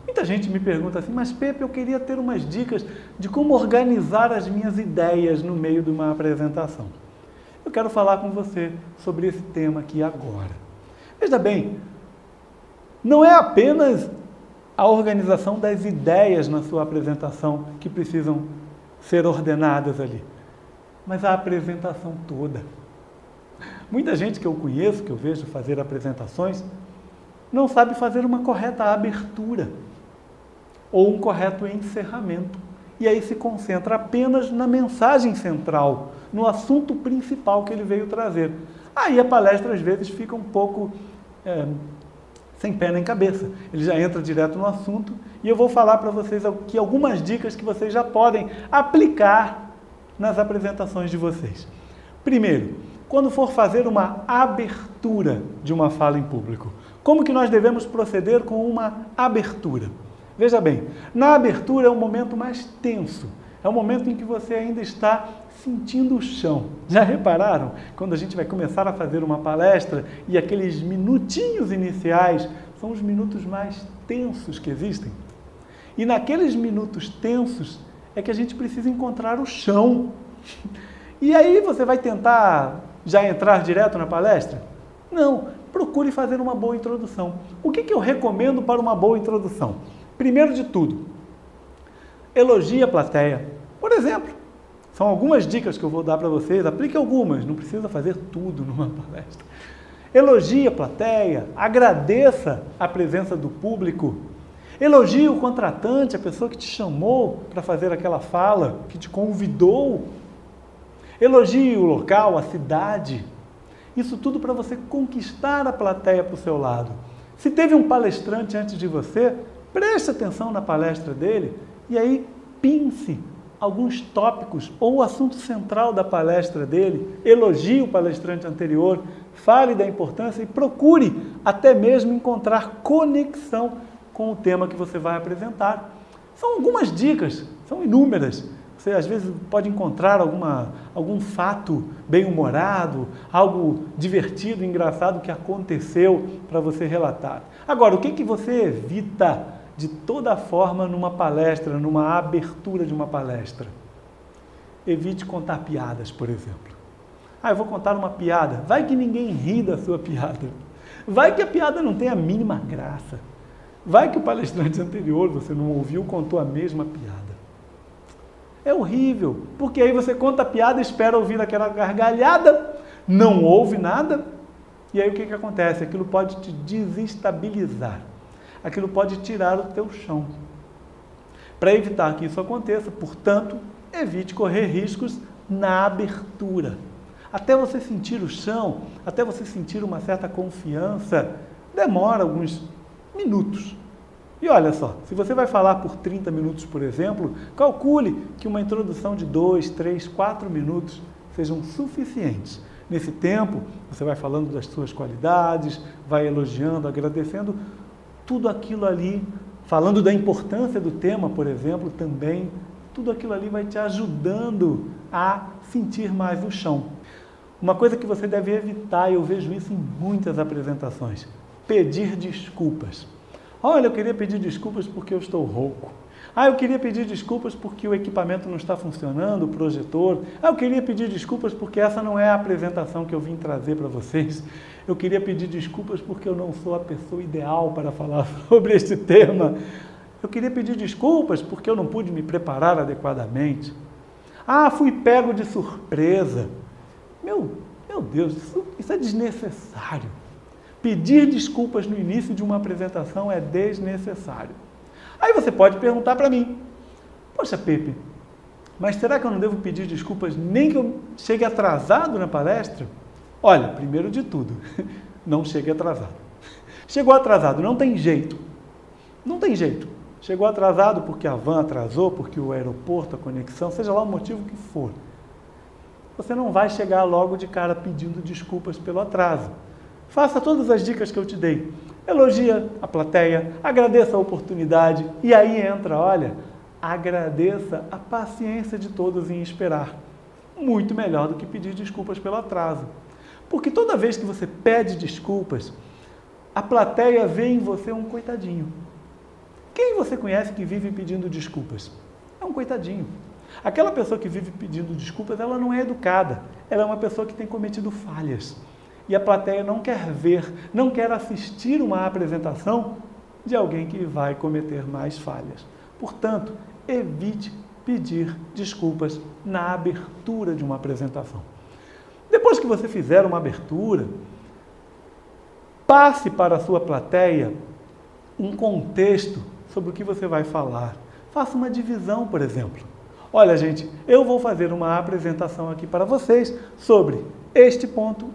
Muita gente me pergunta assim, mas Pepe, eu queria ter umas dicas de como organizar as minhas ideias no meio de uma apresentação. Eu quero falar com você sobre esse tema aqui agora. Veja bem, não é apenas a organização das ideias na sua apresentação que precisam ser ordenadas ali, mas a apresentação toda. Muita gente que eu conheço, que eu vejo fazer apresentações, não sabe fazer uma correta abertura ou um correto encerramento. E aí se concentra apenas na mensagem central, no assunto principal que ele veio trazer. Aí a palestra às vezes fica um pouco sem pé nem cabeça. Ele já entra direto no assunto e eu vou falar para vocês aqui algumas dicas que vocês já podem aplicar nas apresentações de vocês. Primeiro, quando for fazer uma abertura de uma fala em público, como que nós devemos proceder com uma abertura? Veja bem, na abertura é o momento mais tenso, é o momento em que você ainda está sentindo o chão. Já repararam? Quando a gente vai começar a fazer uma palestra e aqueles minutinhos iniciais são os minutos mais tensos que existem. E naqueles minutos tensos é que a gente precisa encontrar o chão. E aí você vai tentar já entrar direto na palestra? Não, procure fazer uma boa introdução. O que eu recomendo para uma boa introdução? Primeiro de tudo, elogie a plateia. Por exemplo, são algumas dicas que eu vou dar para vocês, aplique algumas, não precisa fazer tudo numa palestra. Elogie a plateia, agradeça a presença do público, elogie o contratante, a pessoa que te chamou para fazer aquela fala, que te convidou. Elogie o local, a cidade. Isso tudo para você conquistar a plateia para o seu lado. Se teve um palestrante antes de você, preste atenção na palestra dele e aí pince alguns tópicos ou o assunto central da palestra dele, elogie o palestrante anterior, fale da importância e procure até mesmo encontrar conexão com o tema que você vai apresentar. São algumas dicas, são inúmeras. Você às vezes pode encontrar algum fato bem-humorado, algo divertido, engraçado que aconteceu para você relatar. Agora, o que você evita de toda forma numa palestra, numa abertura de uma palestra? Evite contar piadas, por exemplo. Eu vou contar uma piada. Vai que ninguém ri da sua piada. Vai que a piada não tem a mínima graça. Vai que o palestrante anterior, você não ouviu, contou a mesma piada. É horrível, porque aí você conta a piada, espera ouvir aquela gargalhada, não ouve nada, e aí o que acontece? Aquilo pode te desestabilizar, aquilo pode tirar o teu chão. Para evitar que isso aconteça, portanto, evite correr riscos na abertura. Até você sentir o chão, até você sentir uma certa confiança, demora alguns minutos. E olha só, se você vai falar por 30 minutos, por exemplo, calcule que uma introdução de 2, 3, 4 minutos sejam suficientes. Nesse tempo, você vai falando das suas qualidades, vai elogiando, agradecendo, tudo aquilo ali, falando da importância do tema, por exemplo, também, tudo aquilo ali vai te ajudando a sentir mais o chão. Uma coisa que você deve evitar, e eu vejo isso em muitas apresentações, pedir desculpas. Olha, eu queria pedir desculpas porque eu estou rouco. Eu queria pedir desculpas porque o equipamento não está funcionando, o projetor. Eu queria pedir desculpas porque essa não é a apresentação que eu vim trazer para vocês. Eu queria pedir desculpas porque eu não sou a pessoa ideal para falar sobre este tema. Eu queria pedir desculpas porque eu não pude me preparar adequadamente. Fui pego de surpresa. Meu Deus, isso é desnecessário. Pedir desculpas no início de uma apresentação é desnecessário. Aí você pode perguntar para mim, poxa Pepe, mas será que eu não devo pedir desculpas nem que eu chegue atrasado na palestra? Olha, primeiro de tudo, não chegue atrasado. Chegou atrasado, não tem jeito. Não tem jeito. Chegou atrasado porque a van atrasou, porque o aeroporto, a conexão, seja lá o motivo que for. Você não vai chegar logo de cara pedindo desculpas pelo atraso. Faça todas as dicas que eu te dei. Elogia a plateia, agradeça a oportunidade e aí entra, olha, agradeça a paciência de todos em esperar. Muito melhor do que pedir desculpas pelo atraso. Porque toda vez que você pede desculpas, a plateia vê em você um coitadinho. Quem você conhece que vive pedindo desculpas? É um coitadinho. Aquela pessoa que vive pedindo desculpas, ela não é educada. Ela é uma pessoa que tem cometido falhas. E a plateia não quer ver, não quer assistir uma apresentação de alguém que vai cometer mais falhas. Portanto, evite pedir desculpas na abertura de uma apresentação. Depois que você fizer uma abertura, passe para a sua plateia um contexto sobre o que você vai falar. Faça uma divisão, por exemplo. Olha, gente, eu vou fazer uma apresentação aqui para vocês sobre este ponto,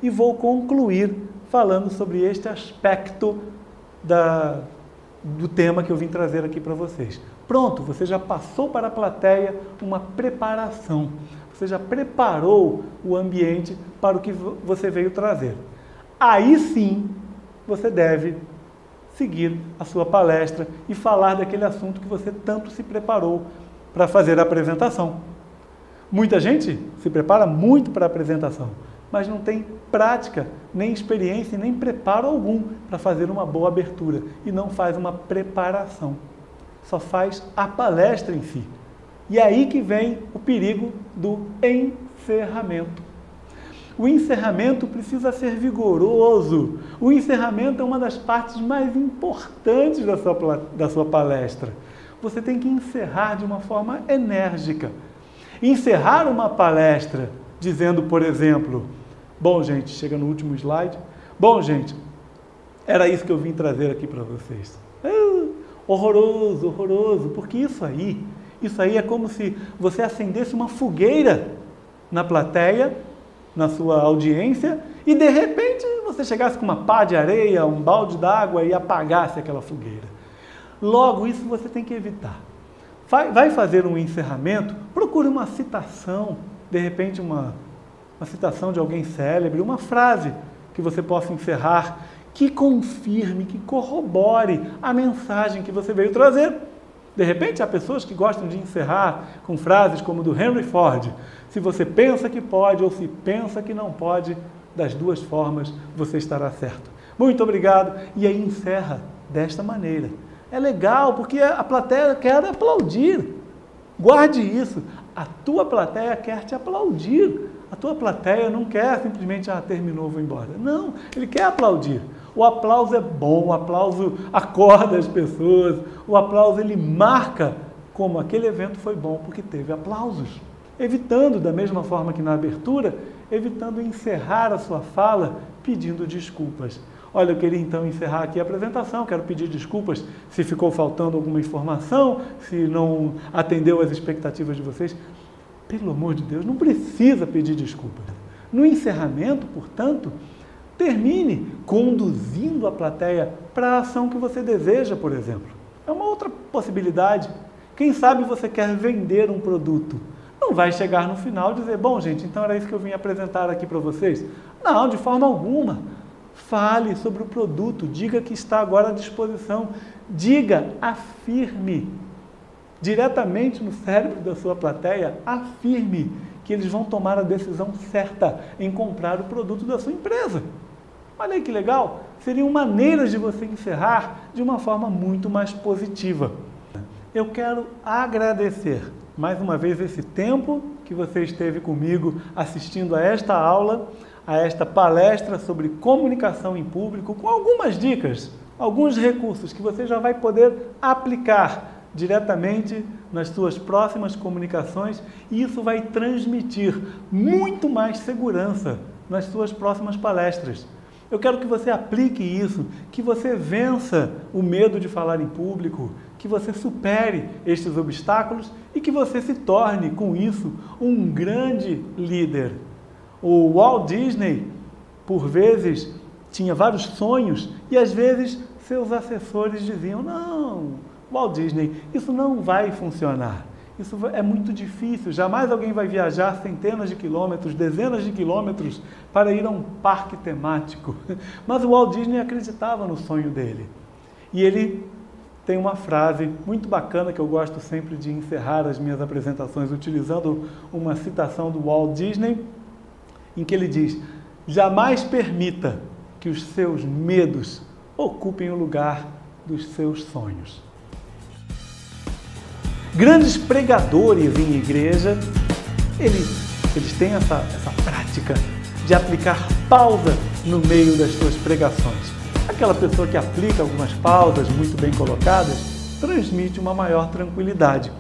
e vou concluir falando sobre este aspecto do tema que eu vim trazer aqui para vocês. Pronto, você já passou para a plateia uma preparação. Você já preparou o ambiente para o que você veio trazer. Aí sim, você deve seguir a sua palestra e falar daquele assunto que você tanto se preparou para fazer a apresentação. Muita gente se prepara muito para a apresentação, mas não tem prática, nem experiência, nem preparo algum para fazer uma boa abertura e não faz uma preparação. Só faz a palestra em si. E é aí que vem o perigo do encerramento. O encerramento precisa ser vigoroso. O encerramento é uma das partes mais importantes da sua palestra. Você tem que encerrar de uma forma enérgica. Encerrar uma palestra dizendo, por exemplo, bom, gente, chega no último slide. Bom, gente, era isso que eu vim trazer aqui para vocês. Horroroso, horroroso, porque isso aí é como se você acendesse uma fogueira na plateia, na sua audiência, e de repente você chegasse com uma pá de areia, um balde d'água e apagasse aquela fogueira. Logo, isso você tem que evitar. Vai fazer um encerramento, procure uma citação, de repente uma citação de alguém célebre, uma frase que você possa encerrar, que confirme, que corrobore a mensagem que você veio trazer. De repente, há pessoas que gostam de encerrar com frases como do Henry Ford. Se você pensa que pode ou se pensa que não pode, das duas formas você estará certo. Muito obrigado. E aí encerra desta maneira. É legal, porque a plateia quer aplaudir. Guarde isso. A tua plateia quer te aplaudir. A tua plateia não quer simplesmente, terminou, vou embora. Não, ele quer aplaudir. O aplauso é bom, o aplauso acorda as pessoas, o aplauso ele marca como aquele evento foi bom, porque teve aplausos. Evitando, da mesma forma que na abertura, evitando encerrar a sua fala pedindo desculpas. Olha, eu queria então encerrar aqui a apresentação, quero pedir desculpas se ficou faltando alguma informação, se não atendeu às expectativas de vocês. Pelo amor de Deus, não precisa pedir desculpas. No encerramento, portanto, termine conduzindo a plateia para a ação que você deseja, por exemplo. É uma outra possibilidade. Quem sabe você quer vender um produto. Não vai chegar no final e dizer, bom, gente, então era isso que eu vim apresentar aqui para vocês. Não, de forma alguma. Fale sobre o produto, diga que está agora à disposição. Diga, afirme, diretamente no cérebro da sua plateia, afirme que eles vão tomar a decisão certa em comprar o produto da sua empresa. Olha aí que legal, seriam maneiras de você encerrar de uma forma muito mais positiva. Eu quero agradecer mais uma vez esse tempo que você esteve comigo assistindo a esta aula, a esta palestra sobre comunicação em público, com algumas dicas, alguns recursos que você já vai poder aplicar diretamente nas suas próximas comunicações e isso vai transmitir muito mais segurança nas suas próximas palestras. Eu quero que você aplique isso, que você vença o medo de falar em público, que você supere estes obstáculos e que você se torne, com isso, um grande líder. O Walt Disney, por vezes, tinha vários sonhos e, às vezes, seus assessores diziam, não, Walt Disney, isso não vai funcionar. Isso é muito difícil, jamais alguém vai viajar centenas de quilômetros, dezenas de quilômetros para ir a um parque temático. Mas o Walt Disney acreditava no sonho dele. E ele tem uma frase muito bacana que eu gosto sempre de encerrar as minhas apresentações utilizando uma citação do Walt Disney, em que ele diz, jamais permita que os seus medos ocupem o lugar dos seus sonhos. Grandes pregadores em igreja, eles têm essa prática de aplicar pausa no meio das suas pregações. Aquela pessoa que aplica algumas pausas muito bem colocadas transmite uma maior tranquilidade.